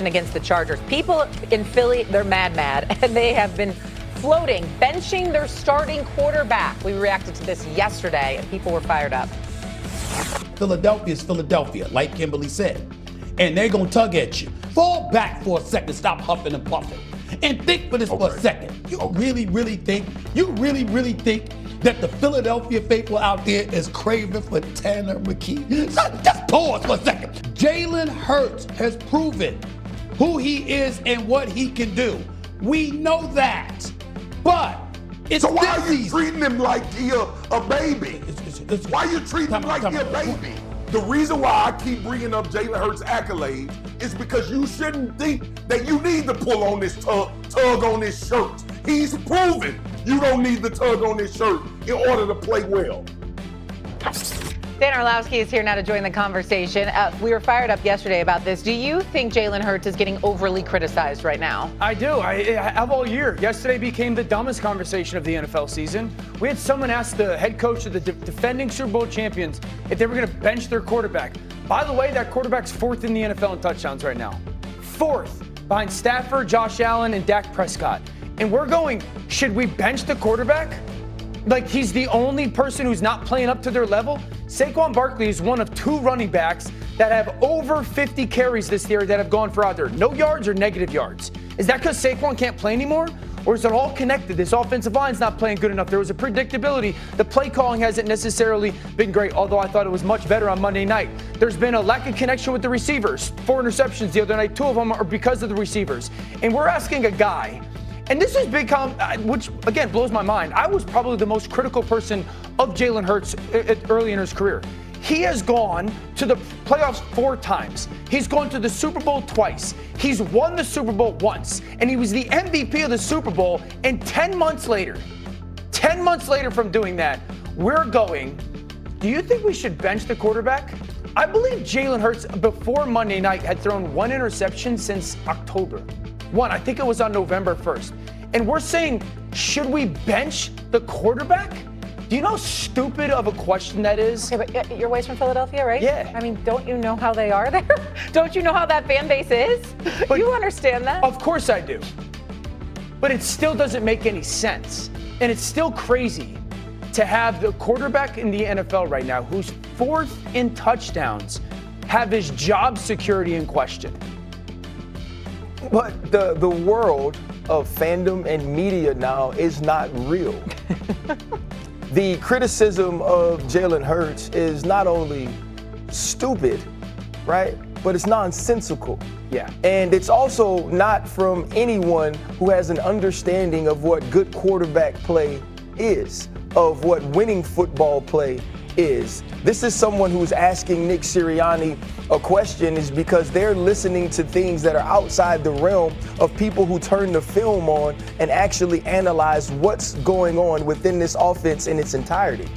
against the Chargers. People in Philly, they're mad, and they have been floating, benching their starting quarterback. We reacted to this yesterday, and people were fired up. Philadelphia is Philadelphia, like Kimberly said, and they're going to tug at you. Fall back for a second, stop huffing and puffing, and think for this for a second. You really think that the Philadelphia faithful out there is craving for Tanner McKee? Just pause for a second. Jalen Hurts has proven who he is and what he can do. We know that. But it's so why are you treating him like he a baby? Why are you treating him like he a baby? The reason why I keep bringing up Jalen Hurts' accolades is because you shouldn't think that you need to pull on this tug on this shirt. He's proven you don't need the tug on this shirt in order to play well. Dan Orlovsky is here now to join the conversation. We were fired up yesterday about this. Do you think Jalen Hurts is getting overly criticized right now? I do. I have all year. Yesterday became the dumbest conversation of the NFL season. We had someone ask the head coach of the defending Super Bowl champions if they were going to bench their quarterback. By the way, that quarterback's fourth in the NFL in touchdowns right now. Fourth, behind Stafford, Josh Allen, and Dak Prescott. And we're going, should we bench the quarterback? Like he's the only person who's not playing up to their level? Saquon Barkley is one of two running backs that have over 50 carries this year that have gone for either no yards or negative yards. Is that because Saquon can't play anymore? Or is it all connected? This offensive line's not playing good enough. There was a predictability. The play calling hasn't necessarily been great, although I thought it was much better on Monday night. There's been a lack of connection with the receivers. 4 interceptions the other night. 2 of them are because of the receivers. And we're asking a guy, and this has become, which again blows my mind. I was probably the most critical person of Jalen Hurts early in his career. He has gone to the playoffs 4 times. He's gone to the Super Bowl twice. He's won the Super Bowl once. And he was the MVP of the Super Bowl. And 10 months later from doing that, we're going, do you think we should bench the quarterback? I believe Jalen Hurts before Monday night had thrown 1 interception since October. I think it was on November 1st. And we're saying, should we bench the quarterback? Do you know how stupid of a question that is? Okay, but your way's from Philadelphia, right? Yeah. I mean, don't you know how they are there? Don't you know how that fan base is? But you understand that? Of course I do. But it still doesn't make any sense. And it's still crazy to have the quarterback in the NFL right now, who's 4th in touchdowns, have his job security in question. But the world of fandom and media now is not real. The criticism of Jalen Hurts is not only stupid, right, but it's nonsensical. Yeah. And it's also not from anyone who has an understanding of what good quarterback play is, of what winning football play is. This is someone who's asking Nick Sirianni a question is because they're listening to things that are outside the realm of people who turn the film on and actually analyze what's going on within this offense in its entirety.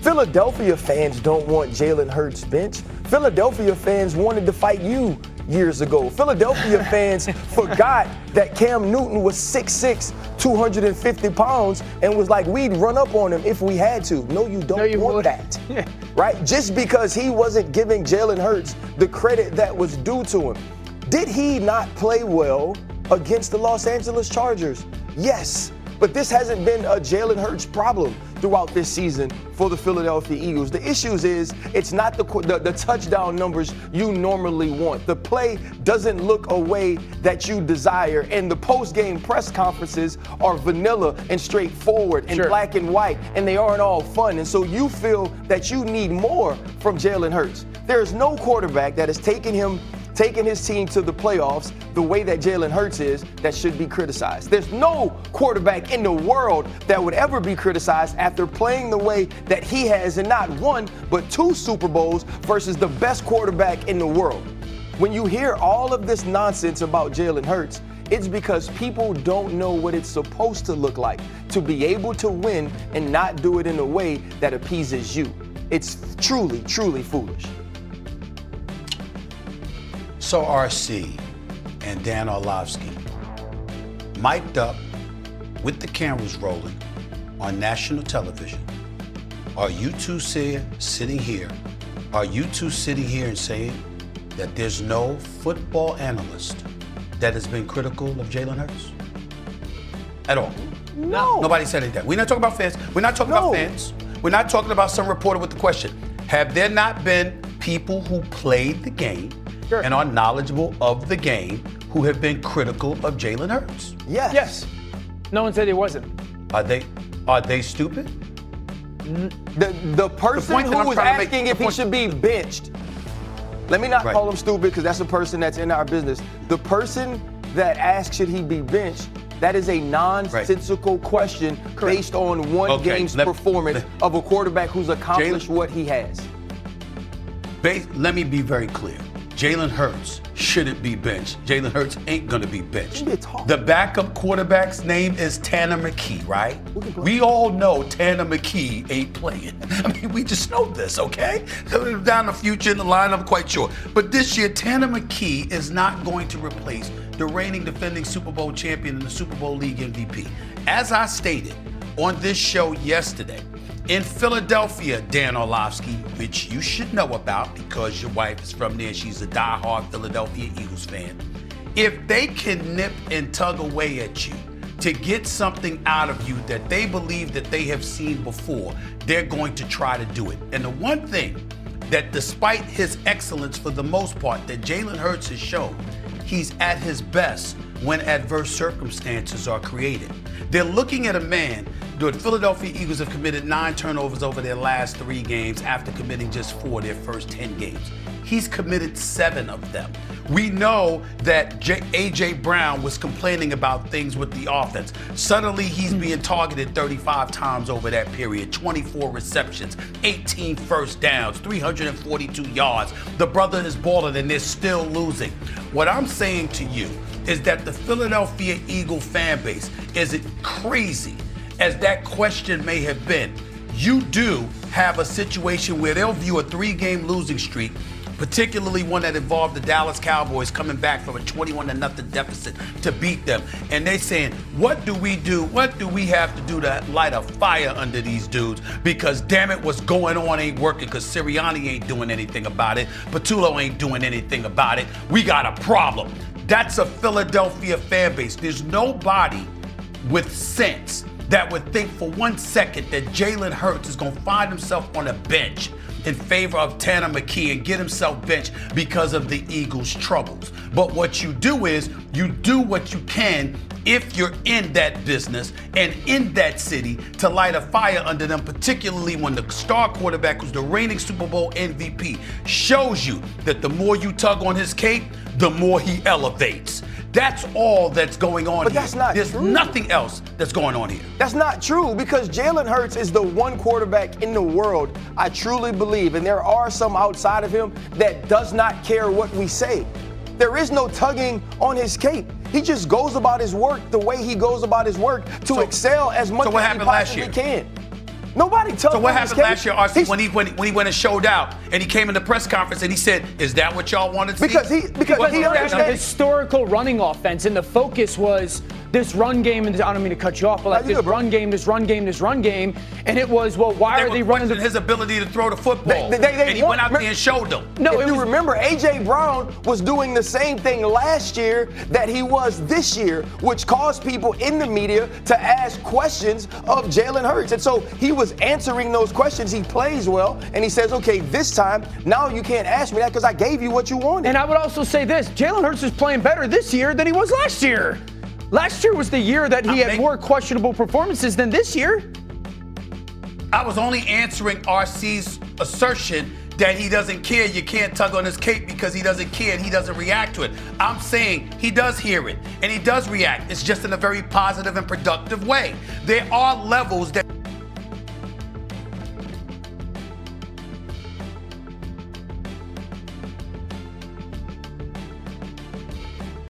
Philadelphia fans don't want Jalen Hurts bench. Philadelphia fans wanted to fight you years ago. Philadelphia fans forgot that Cam Newton was 6'6", 250 pounds, and was like, we'd run up on him if we had to. No, you don't want that. Yeah. Right? Just because he wasn't giving Jalen Hurts the credit that was due to him. Did he not play well against the Los Angeles Chargers? Yes. But this hasn't been a Jalen Hurts problem throughout this season for the Philadelphia Eagles. The issue is it's not the touchdown numbers you normally want. The play doesn't look a way that you desire, and the post-game press conferences are vanilla and straightforward and black and white, and they aren't all fun. And so you feel that you need more from Jalen Hurts. There is no quarterback that has taken his team to the playoffs the way that Jalen Hurts is that should be criticized. There's no quarterback in the world that would ever be criticized after playing the way that he has in not 1, but 2 Super Bowls versus the best quarterback in the world. When you hear all of this nonsense about Jalen Hurts, it's because people don't know what it's supposed to look like to be able to win and not do it in a way that appeases you. It's truly, truly foolish. So RC and Dan Orlovsky mic'd up with the cameras rolling on national television. Are you two sitting here and saying that there's no football analyst that has been critical of Jalen Hurts? At all? No. Nobody said anything. We're not talking about fans. We're not talking about fans. We're not talking about some reporter with the question. Have there not been people who played the game and are knowledgeable of the game who have been critical of Jalen Hurts? Yes. Yes. No one said he wasn't. Are they stupid? The person who was asking if he should be benched, let me not call him stupid because that's a person that's in our business. The person that asked should he be benched, that is a nonsensical question based on one game's performance of a quarterback who's accomplished what he has. Let me be very clear. Jalen Hurts shouldn't be benched. Jalen Hurts ain't gonna be benched. The backup quarterback's name is Tanner McKee, right? We all know Tanner McKee ain't playing. I mean, we just know this, okay? Down the future in the line, I'm quite sure. But this year, Tanner McKee is not going to replace the reigning defending Super Bowl champion and the Super Bowl League MVP. As I stated on this show yesterday, in Philadelphia, Dan Orlovsky, which you should know about because your wife is from there, she's a diehard Philadelphia Eagles fan. If they can nip and tug away at you to get something out of you that they believe that they have seen before, they're going to try to do it. And the one thing that despite his excellence for the most part that Jalen Hurts has shown, he's at his best when adverse circumstances are created. They're looking at a man. The Philadelphia Eagles have committed 9 turnovers over their last 3 games after committing just 4 their first 10 games. He's committed 7 of them. We know that A.J. Brown was complaining about things with the offense. Suddenly, he's being targeted 35 times over that period, 24 receptions, 18 first downs, 342 yards. The brother is balling and they're still losing. What I'm saying to you is that the Philadelphia Eagle fan base, is it crazy as that question may have been, you do have a situation where they'll view a 3-game losing streak, particularly one that involved the Dallas Cowboys coming back from a 21-0 deficit to beat them. And they're saying, what do we do? What do we have to do to light a fire under these dudes? Because damn it, what's going on ain't working because Sirianni ain't doing anything about it. Patullo ain't doing anything about it. We got a problem. That's a Philadelphia fan base. There's nobody with sense that would think for 1 second that Jalen Hurts is going to find himself on a bench in favor of Tanner McKee and get himself benched because of the Eagles' troubles. But what you do is you do what you can if you're in that business and in that city to light a fire under them, particularly when the star quarterback, who's the reigning Super Bowl MVP, shows you that the more you tug on his cape, the more he elevates. That's all that's going on here. That's not There's true. nothing else that's going on here. That's not true because Jalen Hurts is the one quarterback in the world I truly believe, and there are some outside of him that does not care what we say. There is no tugging on his cape. He just goes about his work the way he goes about his work to excel as much as he possibly can. Nobody tugged on his cape. So what happened last year, RC, when he went and showed out and he came in the press conference and he said, "Is that what y'all wanted to see?" Because he a understands. historical running offense, and the focus was this run game, and I don't mean to cut you off, but like this run game, and it was, well, why are they running his ability to throw the football? And he went out there and showed them. No, if you remember, A.J. Brown was doing the same thing last year that he was this year, which caused people in the media to ask questions of Jalen Hurts. And so he was answering those questions. He plays well, and he says, okay, this time, now you can't ask me that because I gave you what you wanted. And I would also say this, Jalen Hurts is playing better this year than he was last year. Last year was the year that he had more questionable performances than this year. I was only answering RC's assertion that he doesn't care. You can't tug on his cape because he doesn't care and he doesn't react to it. I'm saying he does hear it and he does react. It's just in a very positive and productive way. There are levels that